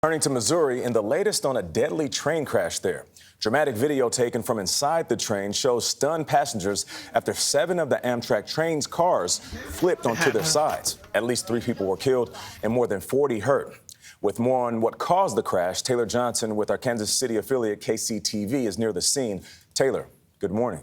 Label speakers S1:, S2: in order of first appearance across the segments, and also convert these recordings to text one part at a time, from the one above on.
S1: Turning to Missouri, in the latest on a deadly train crash there. Dramatic video taken from inside the train shows stunned passengers after 7 of the Amtrak train's cars flipped onto their sides. At least 3 people were killed and more than 40 hurt. With more on what caused the crash, Taylor Johnson with our Kansas City affiliate KCTV is near the scene. Taylor, good morning.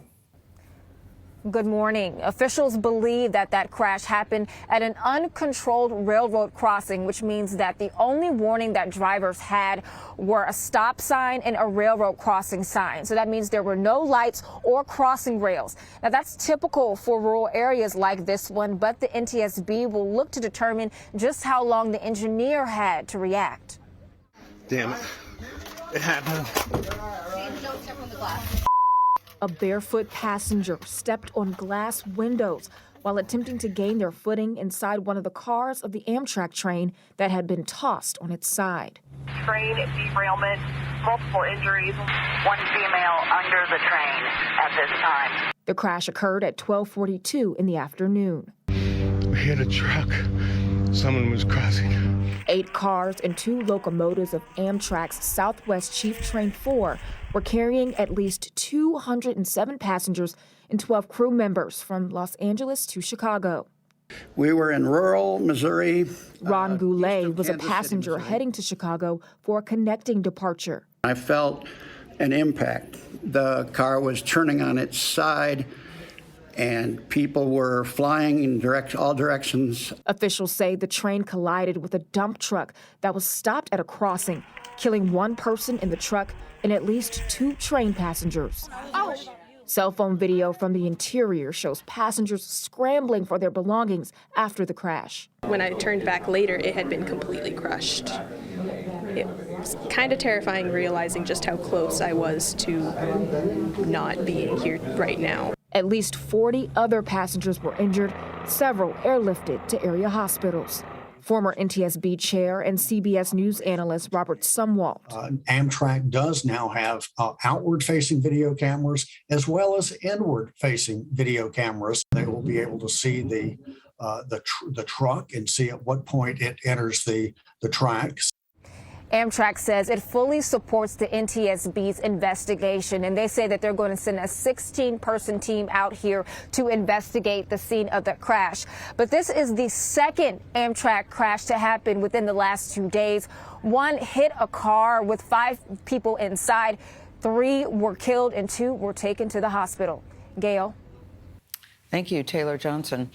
S2: Good morning. Officials believe that crash happened at an uncontrolled railroad crossing, which means that the only warning that drivers had were a stop sign and a railroad crossing sign. So that means there were no lights or crossing rails. Now, that's typical for rural areas like this one, but the NTSB will look to determine just how long the engineer had to react.
S3: Damn it. It happened.
S2: Don't step on the glass. A barefoot passenger stepped on glass windows while attempting to gain their footing inside one of the cars of the Amtrak train that had been tossed on its side.
S4: Train derailment, multiple injuries, 1 female under the train at this time.
S2: The crash occurred at 12:42 in the afternoon.
S3: We hit a truck. Someone was crossing.
S2: 8 cars and 2 locomotives of Amtrak's Southwest Chief Train 4 were carrying at least 207 passengers and 12 crew members from Los Angeles to Chicago.
S5: We were in rural Missouri.
S2: Ron Goulet was a passenger heading to Chicago for a connecting departure.
S5: I felt an impact. The car was turning on its side, and people were flying in all directions.
S2: Officials say the train collided with a dump truck that was stopped at a crossing, killing 1 person in the truck and at least 2 train passengers. Oh. Cell phone video from the interior shows passengers scrambling for their belongings after the crash.
S6: When I turned back later, it had been completely crushed. It was kind of terrifying realizing just how close I was to not being here right now.
S2: At least 40 other passengers were injured, several airlifted to area hospitals. Former NTSB chair and CBS News analyst Robert Sumwalt.
S7: Amtrak does now have outward-facing video cameras as well as inward-facing video cameras. They will be able to see the truck and see at what point it enters the tracks.
S2: Amtrak says it fully supports the NTSB's investigation, and they say that they're going to send a 16-person team out here to investigate the scene of the crash. But this is the second Amtrak crash to happen within the last 2 days. One hit a car with 5 people inside. 3 were killed and 2 were taken to the hospital. Gayle.
S8: Thank you, Taylor Johnson.